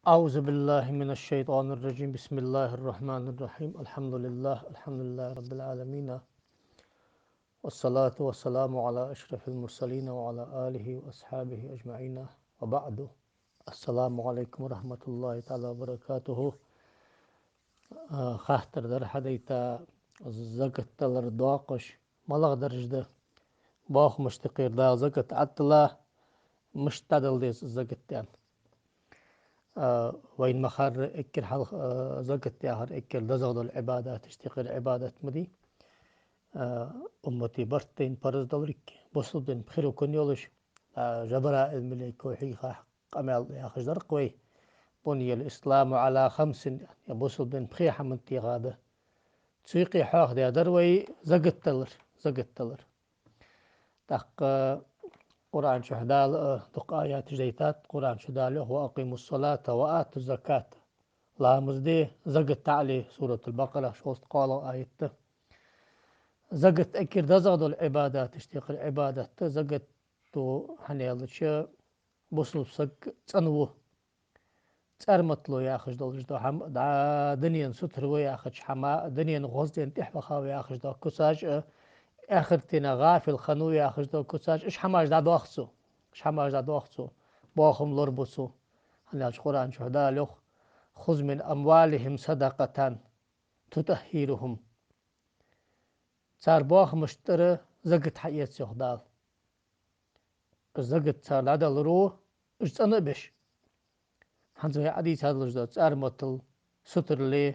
أعوذ بالله من الشيطان الرجيم. بسم الله الرحمن الرحيم. الحمد لله رب العالمين، والصلاة والسلام على أشرف المرسلين وعلى آله وأصحابه أجمعين، وبعد. السلام عليكم ورحمة الله تعالى وبركاته. خاطر در حديتا زكت تلر دواقش ملغ درجة باخ مشتقير دا زكت عطلا مشتدل ديس زكت يعني وين مخر اكل حل زكت ياهر اكل دزغد العبادات تشتقير عبادات مدي أمتي برتين برز دولرك بصدن بخيرو كن يولش جبراء الملك وحيخا قمال يا خجدر قوي. بني الإسلام على خمس يعني بصدن بخيحة من تيغادة تسيقي حاخ دي دروي زقت تلر تق قرآن شهدال دق آيات جديتات قرآن شهدال هو أقيموا الصلاة وآتوا الزكاة لا مزدي زقت علي سورة البقرة شوست قالوا آيات زقت أكير دزغدو العبادات تشتيق العبادات زقت تو حنيالش بوصل بسك تنوه ترمتلو يا أخش دولش دو حم دا دنيا ستر ويا أخش حما دنيا غزدين تحبخا ويا أخش دو كساج آخر تينا غافل خنو يا أخش دو كساج إش حماش دا دوخسو إش حماش دا دوخسو باخم لربسو حنيالش قرآن شهدا لوخ خذ من أموالهم صدقة تطهيرهم صار باخ مشترى زقت حقيقة سيخدال زقت صار لعدل رو إش تنو بش حنزوي عدي تادلش دو صار مطل ستر لي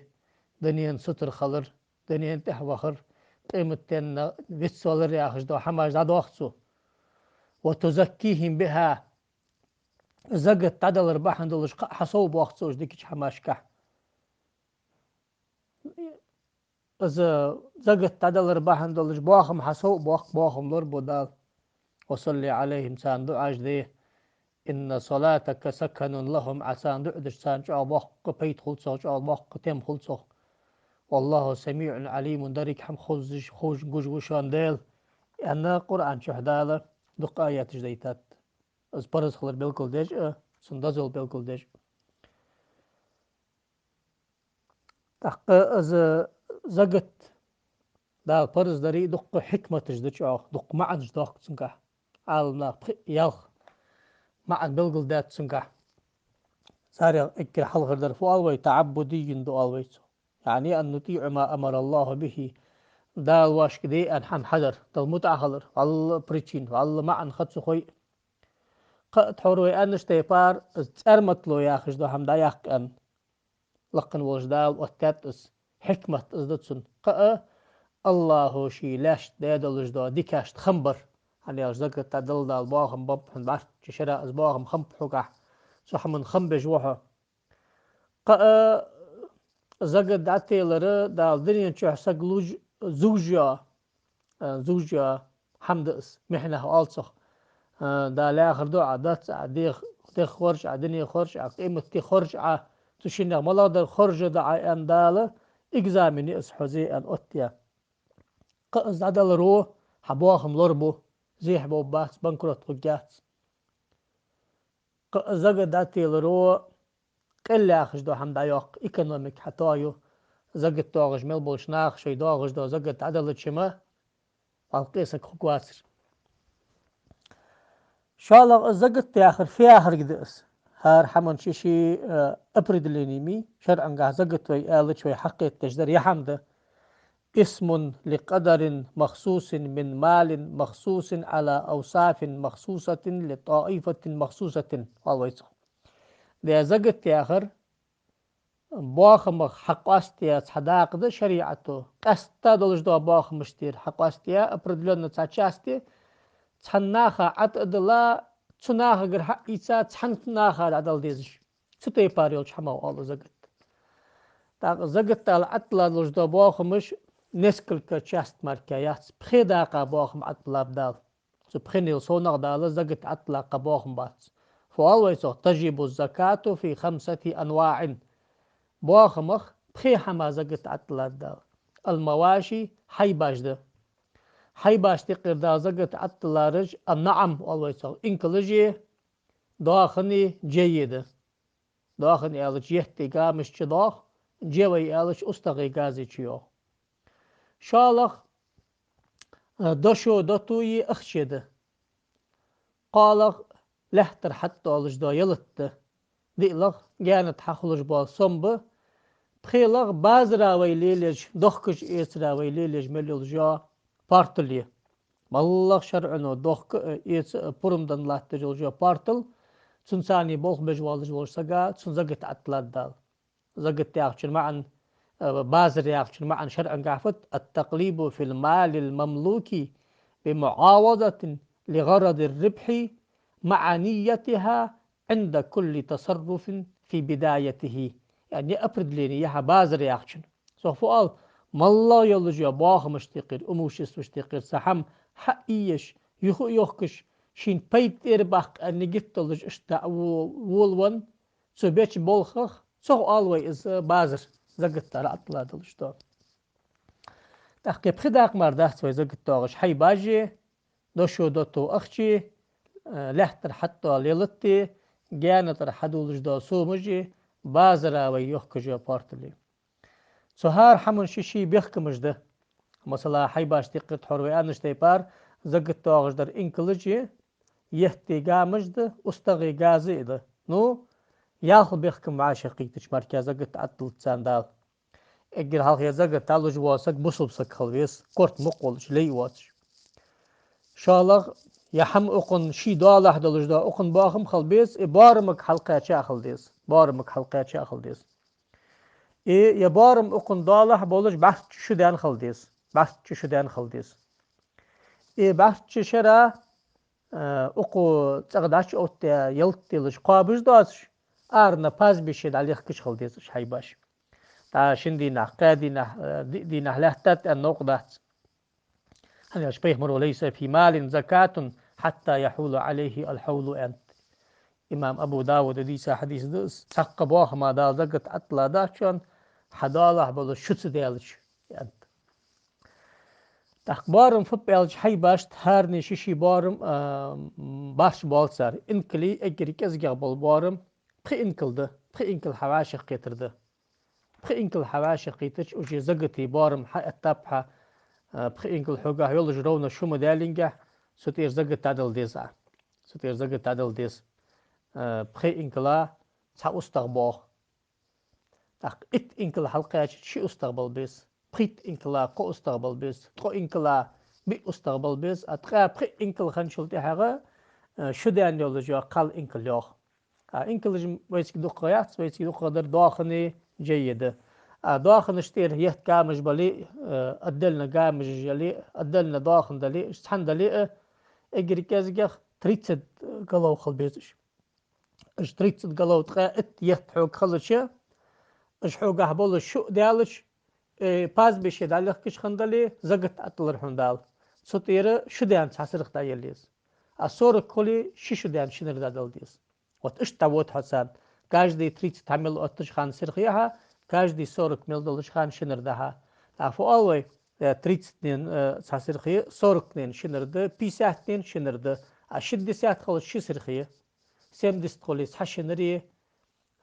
دنيا ستر خلر دنيا تحوخر قيمة تن بيتسولر يا أخش دو حماش دا دوخسو وتزكيهم بها زقت تعدل بحن دولش حصوب وقتوش ديكش حماش كح إذا زقت تعدل بحن دولش باخم حصوب باخم لور بودال وصلي عليهم سان دعاش دي إن صلاتك سكن لهم عسان دعدش سان جاء باق بيت خلصو جاء باق تم خلصو والله سميع عليم دريك حم خوزش خوش جوش وشان ديل أنا قرآن شهدالة دق آيات جديتات از برز خلر بالكل ديج سندزول بالكل ديج تحق از زقت دا برز دري دق حكمة جديش دق معن جداق تسنكح عالنا يالخ معن بالكل دات تسنكح ساري اكل حلغر در فوالوي تعبدي يندو الويت يعني أن نطيع ما أمر الله به دال واش كدي أن حم حذر دل متعهلر الله بريتشين الله معن خدسو خوي قد حروي أنش تيبار ارمتلو يا خش دو هم دايق أن لقن وجدال واتاتس حكمة ازدتسن الله شي لاش ديدلش دو ديكاشت خمبر يعني ازدك تدل دال باغم باب بعرف شرا از باغم خمب حقح صح من خمبج وحا زقد دعتيلر دال دنيا تشحسق لوج زوجيا حمدس محنه ألصق دا لاخر دو عادات عديخ تخ خرج عدني خرج قيمة تي خرج تشينا ملادر خرج دا ان داله اكزامني اس حزي ان اوتيا قز عدل رو حبواهم لربو زي حبو بات بنكروت وجات زق داتي لرو قل اخش دو هم دايق ايكونوميك حتايو زقت داغش ملبوش ناخ شي داغش دو زقت عدل تشما القيسك خوكواتر شالغ زقت اخر في اخر قدس هار حمن شيشي ابرد لينيمي شرعا قاع زقت وي آلت وي حقيت تجدر يحمد اسم لقدر مخصوص من مال مخصوص على أوصاف مخصوصة لطائفة مخصوصة والويس ده زقت آخر باخم حق أستيا صداق ده شريعته أستا دولش دو باخم مشتير حق أستيا أبردلون تساتشاستي تسناخا عتدلا تسناخا غير حق إيسا تسناخا عدل ديزش ستي باريوش حماو الله زقت تاق زقت العتلا دولش دو باخمش نسكلك часть مركيات بخيدا قابوخم عطلا بدال بخينيل صونغ دال زقت عطلا قابوخم بات فوالويسو تجب الزكاة في 5 أنواع بوخمخ بخي حما زقت عطلا دال المواشي حيباش ده حيباش تقر دا زقت عطلا رج النعم والويسو انكلجي داخني جيدة داخن يالش يهتي قامش چداخ جوي يالش استغي قازي چيو شالخ دشو دتوي اخشد قالخ لهتر حتى alış da yalıttı diğlak gânet haqluş bol sombu txilaq bazı ravaylileş dohkuş es ravaylileş melulja partili mallah şer'unu dohku es purumdan lahtırılja partil sunsani bol mecvalış bolsa ga sunzagit atladal زقت ياخشن معا بازر ياخشن معا شرعا قافت التقليب في المال المملوك بمعاوضة لغرض الربح مع نيتها عند كل تصرف في بدايته يعني أفرد ليني يها بازر ياخشن سوف قال ما الله يلجي باخ مشتقر أموشس مشتقر سحم حقيش يخش شين بيت إرباق أن جتلج اشتاء وولون سبيش بولخخ So always bazır zagıtları atladı işte. Takip khidak marda so zagıtağış haybaji doşu dotu akhçi lehter hatta leltti gânetar haduluş da sumuji bazıra ve yok kucu partili. So har hamun şişi bihkımızdı. Mesela haybaş diqqet horve anıştay par zagıtağışlar inkılıcı yehtigamızdı ustağı gazıydı. No ياخذ بيحكم مع شقيقتش مركزة قلت عطل تساندال اجر هالخ يزقت تعالوا جواسك بصب سك خلويس كورت مقولش لي واتش شالغ يحم اقن شي دالح دلج دا اقن باخم خلبيس بارمك حلقة شاخل ديس بارمك حلقة شاخل ديس يا بارم اقن دالح بولج بحث شو دان خل ديس بحث شو دان خل ديس بحث شرا اقو تقداش اوت يلتلج قابج داش Arna paz bir şey dalih kış kıldız haybaş. Ta şimdi dina lahtat en nokdat. Hani aşpeyh muru leysa fi malin zakatun hatta yahulu aleyhi al havlu ent. İmam Abu Davud ediyse hadisde sakka boğma da zakat atla da çön hadalah bolu şutsu deyalış. Takbarım fıp elç haybaş her ne şişi barım baş bolsar. İnkili egrik ezgah bol barım Pre-inkelde حواشق قيترده pre-inkel حواشق قيتش وجي زقتي بارم التابحة pre-inkel حوقه يولج رونا شو مدالينجه ستير زقت تعدل ديزا ستير زقت تعدل ديز pre-inkela تا استقبال تاق ات انكل حلقة شي استقبال بيس pre-inkela قو استقبال بيس تقو inkela بي استقبال بيس اتقا pre-inkel خنشلتي حاجة شو دان يولج قال انكل يوخ إنكلجم ويسك دقيات ويسك دقدر داخني جيدة داخن اشتير يهت كامج بلي أدلنا كامج جلي أدلنا داخن دلي استحن دلي اجري كازجخ تريتسد قلو خل بيزش اش تريتسد قلو تقا ات يهت حوق خلشة اش حوق احبول شو دالش باز بشي دالك كش خندلي زقت أطلر حندال سطيرة شو دان تحسرق دايليز الصورة كلي شو دان شنر دادل ديز Вот вот хасан каждый 30 тамил оттыш хан сирхияха каждый 40 мил доллар хан шинердаха афу алвай 30 нен сасирхия 40 нен шинерде 50 нен шинерде а 60 хол ши сирхия 70 хол сашинери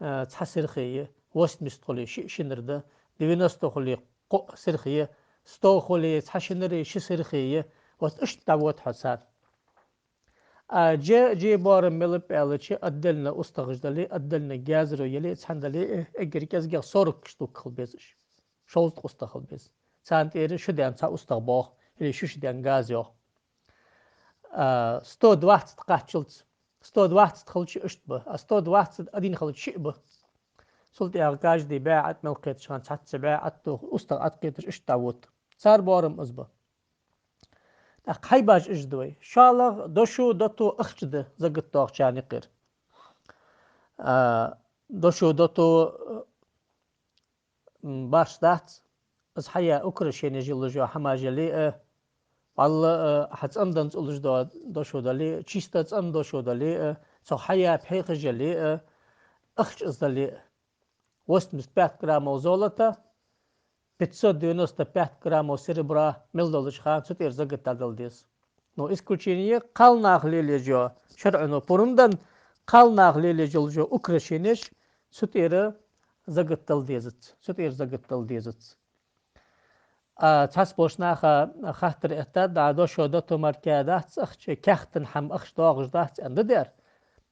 сасирхия 80 хол ши шинерде 90 хол قو сирхия 100 хол сашинери ши сирхия вот вот хасан جي بار ملب ألشي أدلنا أستغجدلي أدلنا جازرو يلي تحندلي إجري كازجع صورك كشتوك خلبيزش شولت أستخلبيز سانت إيري شو ديان سا أستغباخ إلي شو ديان جازيو ستود واحد تقاتشلت ستود واحد تخلشي أشتبه ستود واحد أدين خلشي شئبه سلطي أرقاج دي باعت ملقيت شان تحت باعت أستغ أتقيتش أشتاوت صار بارم أزبه haybaş ijdoy şalaq doşu dotu ıxçıdı zagıt toğçani qir doşu dotu başlat az haya ukraşeni jiljo hamajali Allah hatsandın ulujdo doşu dali çistat an doşu dali so haya peyxjali ıxç izdali وستمس 5 граммов золота 595 граммов серебра милдолыш хан сутер загытадылдес. Но исключение қалнақ лележо шар'ыно порумдан қалнақ лележо украшенеш ستير زقت ديزت ستير زقت ديزت تحس بوشنا خاطر اتاد عدو شو دوتو مركادات اخش كختن حم اخش داغش دات اند دير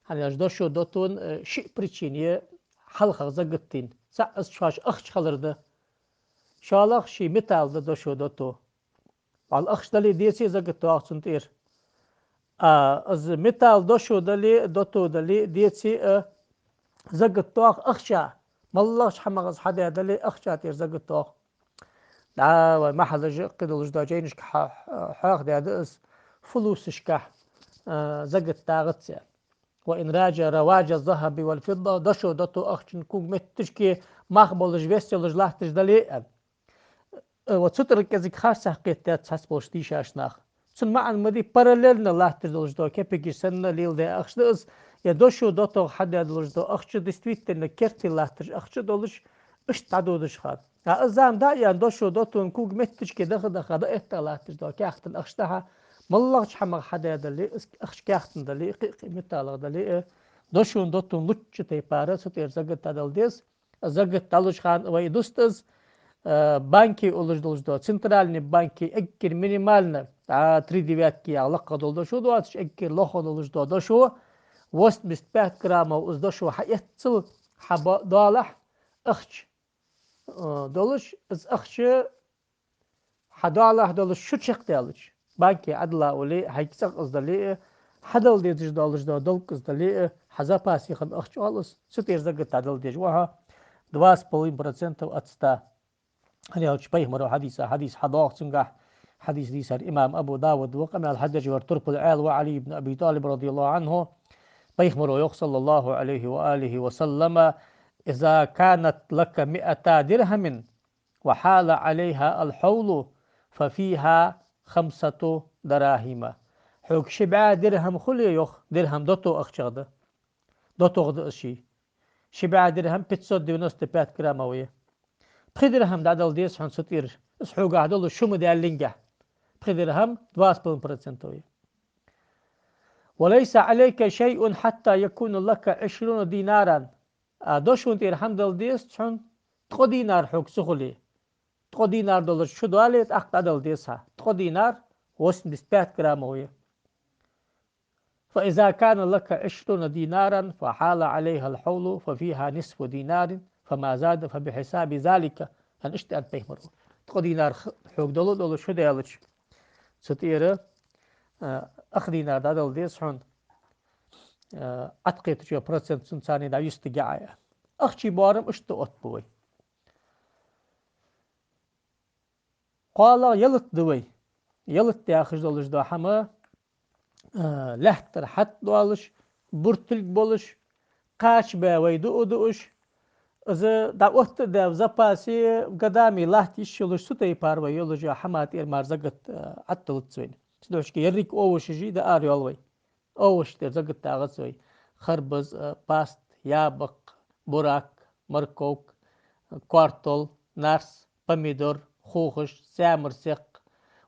hani doşu dotun şi pričiniye halka zagıttın. Sağız şaş akhç kalırdı. Şalak şi metaldı doşu dotu. Al akhçdali diyesi zagıttı akhçın tir. Az metal doşu dali dotu dali diyesi zagıttı akhça. Mallah حمغز حدا دلي أخشى تير زقطه لا ما حدا قدلش دا جينش حاق دا دقس فلوسش كح زقط تاغت وإن راجع رواج الذهب والفضة دشو دتو أخشن كوج متشكي مخبلش ويستلش لحتش دلي وتترك كذيك خاصة حقيقة تحسبوش ديش أشناخ تون معن مدي paralelna لحتش دلش دو كيبيجي سنة ليل ده أخش دقس يا دشو دتو حدا دلش دو أخش دستويتنا كرتي لحتش أخش دلش إش تعدودش خاد أزام دا يعني دشو دتو كوج متشكي دخل دا إحتا لحتش دو كأختن أخشتها مالله حمغ حدا دلي أخش كأختن دلي قيمتها دلي دشون دتون لutsch تيبارة ستير زقت تدل ديس زقت تلش خان ويدوستز банки улуждо центральный банки эккер минимально 3 девятки алака долдошу дуатш эккер лохо улуждо дошу 85 граммов уздошу хаятцл хаба долах ахч долуш از اخش حدالح دولش شو چق دالش банки адла ули хайцак уздали حدل ديج دولش دولك уздали حزапаси хан ахч алыс сутер загат адл диж ваха 2,5% от 100 هل بيهمر حديث حضاق تنجح حديث ديس الإمام أبو داود وقم الحجج والترك العال وعلي بن أبي طالب رضي الله عنه بيهمر صلى الله عليه وآله وسلم إذا كانت لك 100 درهم وحال عليها الحول ففيها 5 دراهم حوك شبع درهم خلي يخ درهم دوتو أخشغد دوتو غد أشي شبع درهم 595 جراموية بخدرهم دادل ديس عن ستير اسحو قاعدلو شو مدالينجا بخدرهم 2% وليس عليك شيء حتى يكون لك 20 دينارا دوشون تير حمدل ديس عن 3 دينار حوك سخلي 3 دينار دولار شو دواليت اخت دادل ديسها 3 دينار 85 جراموية فإذا كان لك 20 دينارا فحال عليها الحول ففيها نصف دينار فما زاد فبحساب ذلك أن اشتأت بيمر 3 دينار حوك دولو شو ديالش ستيرة أخ دينار دادل ديس حون أتقيت شو برسنت سنساني دا يستقعايا أخشي بارم اشتو أتبوي قال يلت دوي يلت ياخش دولش دو حما لحتر حت دولش برتلك بولش قاش باوي دو دوش إذا دعوت ده زباسي قدامي لاحتي شلوش ستي باروا يولوجي حمات إير زقت عطلت سوين تدوش كي يريك أوش جي ده آريولوي أوش تير زقت تاغسوي خربز باست يابق براك مركوك كوارتل نارس باميدور خوخش سامرسق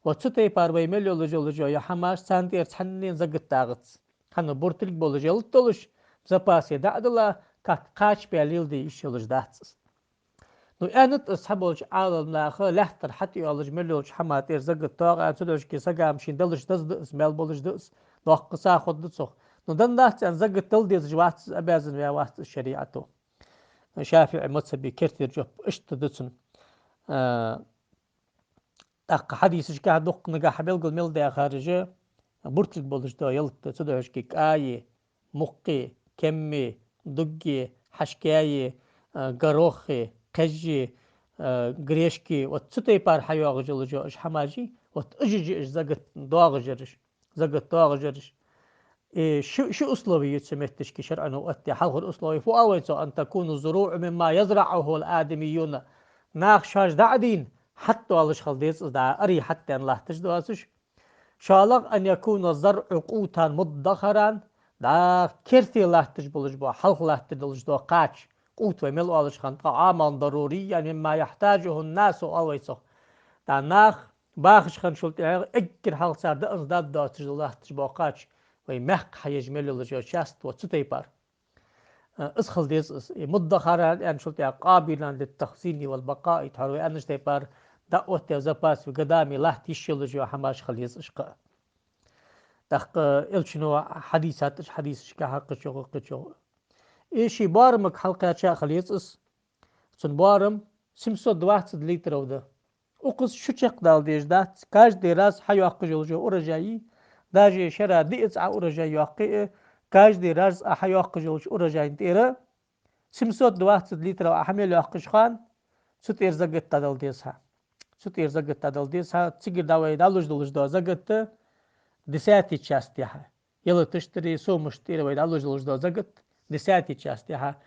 وتستي باروا مليولوجي يا حماش سانتير تحنين زقت تاغس خانو بورتلك بولوجي يلتولش زباسي دعدلا قاش بياليل دي إيش يلج داتس نو أنت أصحابولج عالم ناخه لحتر حتى يولج ملولج حمات إرزق الطاقة تدوش كي سجام شين دلش دس مال بولج دس نوق قصا خد دسخ نو دن دات أن زق التل دي زجوات أبازن يا واسط الشريعة شافعي متسبي كرتير جوب إشت دسن أق حديث كه دق نجا حبيل قل ميل ده خارجه برتل بولج ده يلت تدوش كي آية مقي كمي دقي حشكاية قروخي قجي قريشكي وتستي بار حيوغ جلجو اش حماجي وتأجي اش زقت دواغجرش شو أسلوبي يتسميتش كي شرعا وأتي حلق الأسلوبي فأويتو أن تكون الزروع مما يزرعه الآدميون ناقشاش دعدين حتى والش خلديس دا أري حتى أن الله تجدواسش شالق أن يكون الزرع قوتا مدخرا دا كرتي الله تجبلش بو حلق الله تدلش دو قاش قوت وملء والش خان طعاما ضروريا مما يحتاجه الناس أويتو دا ناخ باخش خان شلت اكر حلق سار دا ازداد دا تجد الله تجبو قاش ويمحق حيجمل لجو شاست وتسطيبار اسخل ديس مدخرا يعني شلتها قابلا للتخزين والبقاء تحروي أنش تبار دعوة وزباس وقدامي لا تيشيل جو حماش خليز إشقاء تحق إلشنو حديثات حديث شكا حق شو إيشي بارمك حلقة شا خليز إس سن بارم 720 لتر وده وقص شو دال ديش دات كاش دي راس حيو حق جو أرجعي داجي شرا ديتس أرجعي حقي كاش دي راس حيو حق جو أرجعي تيرا 720 لتر أحمل حقش خان ستير زقت تدل ديسها ستير زقت تدل ديسها تسيجر داوي دالوج دا زقت دساتي تشاستيها يلا تشتري سو مشتري ويد دالوج دا زقت دساتي تشاستيها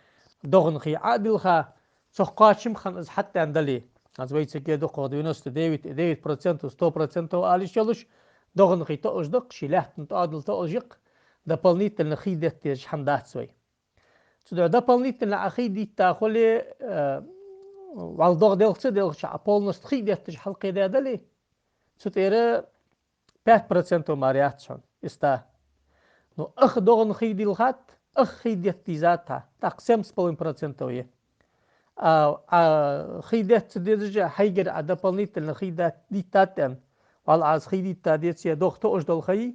دغن خي عادل خا سوقاشم خن حتى عندلي از ويت كده قد ينست ديفيد процентов 100% алиш يلش دغن خي توج دق شيلات تعادل توجق дополнительно خيدت تيج حمدات سوي تدعو дополнительно أخيدي تاخلي والدغ دلخش полностью خيدت تيج حلقة دالي ستيرا 5% ماريات شون استا نو أخ دغن خيدي الخات أخ خيدت تيزاتها تقسم 7% ويه خيدات درجة حيجر дополнительно خيدات دي تاتن والعز خيدي تاديت يا دوخ توش دول خي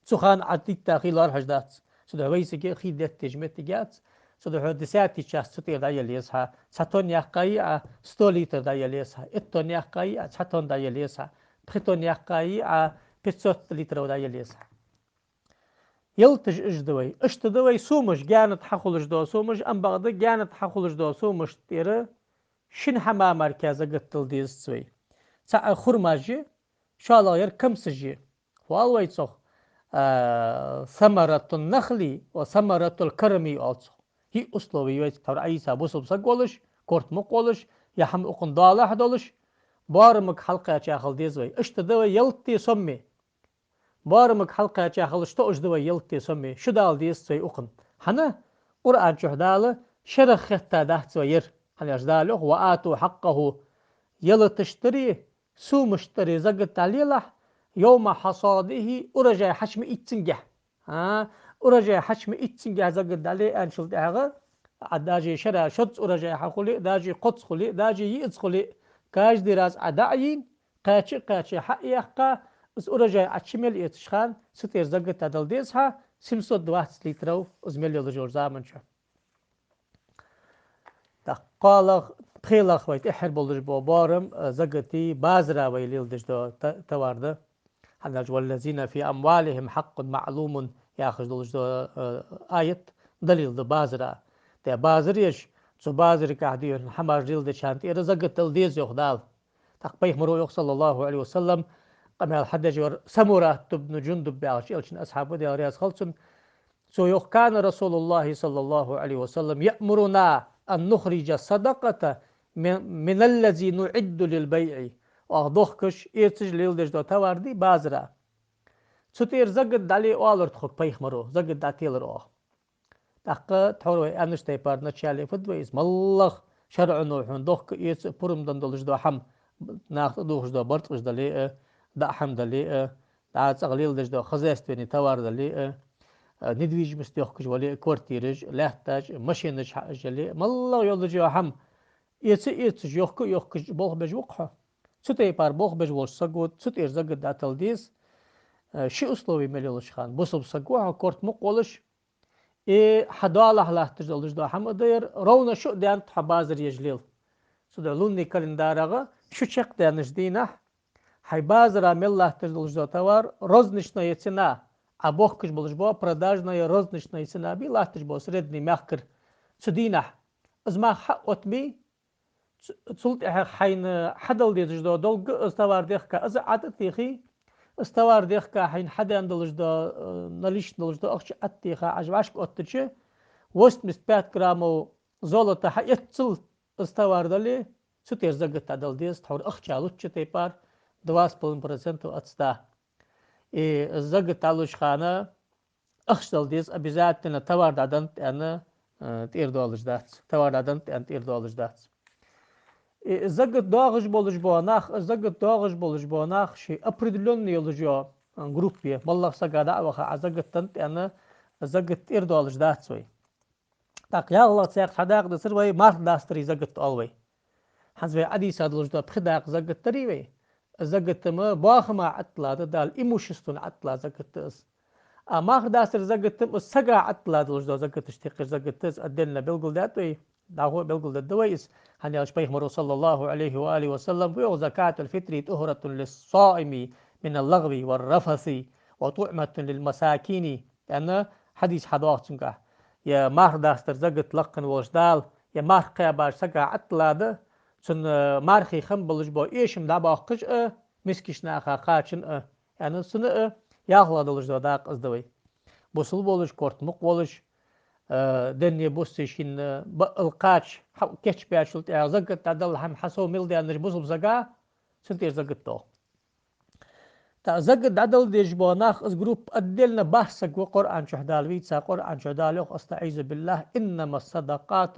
سخان عدي تاخيلار هجدات سده ويسكي خيدات تجمت جات سده دساتي شاست ستير دايا ليسها ساتون يقاي 100 لتر دايا ليسها اتون يقاي ساتون دايا ليسها بختون يقاي 500 لتر دايا ليسها يلتج اجدوي اشتدوي سومش جانت حخلش دو سومش ام بغدا جانت حخلش دو سومش تيرا شن حما مركزة قتل ديز سوي سا خرماجي شالا ير كمسجي والوي تصخ ثمرة النخل وثمرة الكرمي also هي أسلوبي يويت تور عيسى بوسب سقولش كورت مقولش يحم أقن ضالح دولش بارمك حلقة شاخل ديزوي اشتدوي يلتي سمي بارمك حلقة شاخل شتوش دوي يلتي سمي شدال ديز سوي أقن حنا قرآن شهدال شرخ خطة دهت سوير حنا جداله وآتوا حقه يلا تشتري سو مشتري زقت تعليله يوم حصاده أرجع حشم إتسنجح أرجع حشم إتسنجح زقت عليه أن شلت أغا داجي شرا شدس أرجع حقولي داجي قدس خلي داجي يئس خلي كاج دراز عداعين قاتش حقيقة اس أرجع أتشمل إتشخان ستير زقت عدل ديسها 720 لتر أزمل يلجور زامن شو قال بخيلخ ويت إحر بولدش بارم زقتي بازرا ويليلدش دو توارده حناج والذين في أموالهم حق معلوم ياخذ دولش دو آية دليل دو بازرا تا بازريش سو بازر كهدير حمار جلد شانتي رزقت الديز يخدال تقبيه مرو صلى الله عليه وسلم قام الحدج سمرة بن جندب بعش إلشن أصحابه دي رياض خلصن سو كان رسول الله صلى الله عليه وسلم يأمرنا أن نخرج صدقة من الذي نعد للبيع وأخذكش إيرتج ليلدج دو تواردي بازرا ستير زقد دالي أولر تخوك بيخ مرو زقد داتيلر أوه تحقا تحوروي أنشتاي بارنا تشالي فدوي اسم الله شرع نوحون دوخ إيرتج برم دندلج دو حم ناخد دوخش دو برتقش دالي دا حم دالي دا تغليل دج دو خزاستويني توار دالي ندويج مستيخكش ولي كورتيرج لاحتاج ماشينج حاجة مالله يولج هم يتس يوخك بوخ بج وقحة ستي بار بوخ بج ورش سقوت ستير زقد داتل ديس شي أسلوبي مليولش خان بوصب سقوها كورت مقولش حدالة لاحتاج دولج دو هم دير رونا شو ديان حبازر يجليل سدلوني كالندارغا شو شق دانش دينه حي بازر مل لاحتاج دولج دو توار روزنشنا يتسنا а бог кыш болуш бо продажная розничная цена би латыш бо средний мягкер цудинах азма отми цулт حين حدل ديش دو دول استوار ديخكا از عدد تيخي استوار ديخكا حين حدا اندلش دو نليش دلش دو اخش اتيخا عجباشك اتچه وست مس 5 граммов золота يتصل استوار دلي ستير زغت دل ديس تحور اخچالوچ تيپار 2,5% отста и زغت алуш خانه اخشل ديس обязательно товар дадан انا تيردولش دات товар дадан ان تيردولش دات زغت догыш болуш бонах زغت догыш болуш бонах شي определённый лжо группе маллах сагада аха زغت тан انا زغت تيردولش دات سوي Так я الله تساق حداق دسر وي مار داستري زقت ألوي حنز وي عدي سادلوش دا بخداق زقت تري وي زقت ما باخما عطلا دال إيموشستون عطلا زقت اس مار داستر زقت سقا عطلا دلوش دا زقت اشتقر زقت اس أدلنا بلقل داتوي دا هو بلقل داتويس هني أشبيه مرو صلى الله عليه وآله وسلم ويو زكاة الفطر طهرة للصائم من اللغو والرفث وطعمة للمساكين لأن حديث حدوات يا مار داستر زقت لقن وجدال يا مار قيابار سقا عطلا سن مارخي خمبلج بو إيشم دابا قج مسكش ناخا قاچن يعني سن ياخلا دلج داق ازدوي بوصل بولج كورتمق بولج دنيا بوستشين القاچ كيتش بياشلت زقت عدل هم حسو ميلدي انج بوصل زقا سنتير زقتو تا زقت عدل ديج بوناخ از جروب ادلنا بحثك وقرآن شهدال ويتسا قرآن شهدال استعيذ بالله انما الصدقات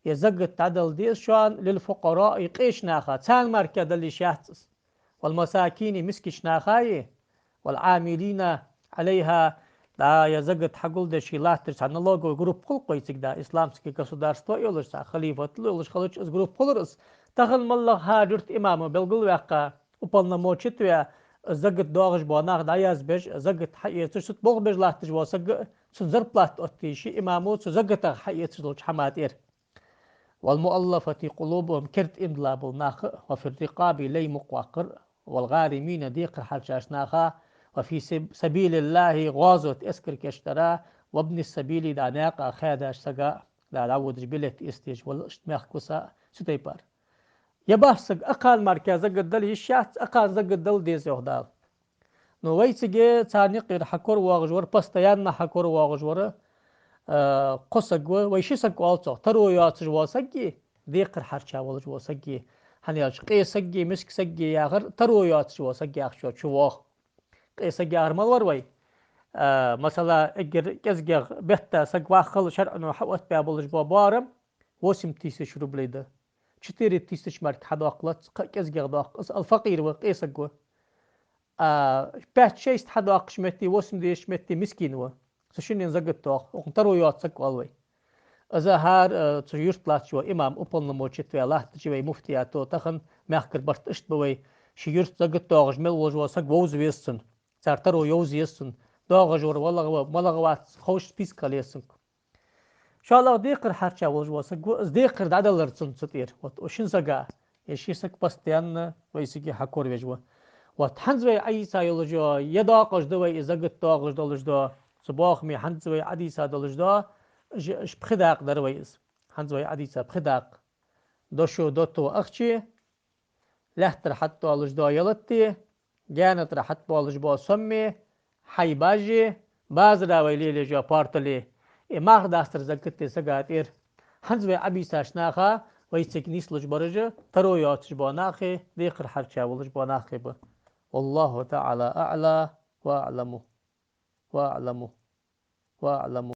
يزقت عدل ديش شان للفقراء قيش ناخا تان مركز اللي شاهتس والمساكين مسكش ناخاي والعاملين عليها دا يزقت حقول ده شيلات ترس عن الله جروب كل قويتك دا إسلامسكي государство يولش خليفة يولش خلوش از جروب كلرس تخل مالله هاجرت إمامه بلقل وقا وبالنموشت ويا زقت داغش باناغ دا يزبج زقت حقيقة ست بغ بج لاتج واسق سنزرب لات أتيشي إمامه سزقت حقيقة لوش حماتير والمؤلفة قلوبهم كرت إمدلاب الناخ وفي الرقاب لي مقوقر والغارمين ديق حرشاش ناخا وفي سبيل الله غازوت اسكر كشترا وابن السبيل داناق خاداش سقا لا العود جبلت استيج والاشتماخ كسا ستيبار يباسق أقال مركز قدل يشات أقال قدل ديز يهدال نو ويتسجي تاني قير حكور واغجور بستيان حكور واغجور قصق ويشيسق والتو ترو ياتج واسقي ديقر حرشا ولج واسقي هنياش قيسقي مسك سقي ياغر ترو ياتج واسقي اخشو شواخ قيسقي ياغر مالور وي مثلا اجر كزقر بيتا سق واخل شرعنو حوت بيا بولج بابارم وسم تيس شرب ليدا چتيري تيسش مرك حداقلت كزقر داق الفقير وقيسق بات شيست حداق شمتي وسم ديش متي مسكين و سشين زقت توخ وقترو ياتسق والوي إذا هار تجيرت لاتشوا إمام أبل نموشت في الله تجيبي مفتياتو تخن ماخكر برت إشت بوي شيرت زقت توغج مل وجوا سق ووز ويسن سارترو يوز يسن دوغج ور والله ملغوات خوش بيسكال يسن شاء الله ديقر حرشا وجوا سق ديقر دعدل رتسن ستير وشين سقا يشي سق بستيان ويسقي حكور وجوا وتحنزوي عيسى يلجوا يداقج دوي زقت توغج دولج دو صباح مي حنزوي عديسى دولج دو اش بخداق درويز حنزوي عديسى بخداق دوشو دوتو اخشي لحتر حتى الج دو يلتي جانت رحت بالج بو سمي حي باجي بازرا ويلي لجا بارتلي ماخ داستر زكتي سقاتير حنزوي عبيسى شناخا ويسك نيسلج برجة ترو ياتش بوناخي ديقر حرشا ولج بوناخي والله تعالى أعلى وأعلم وأعلم وأعلم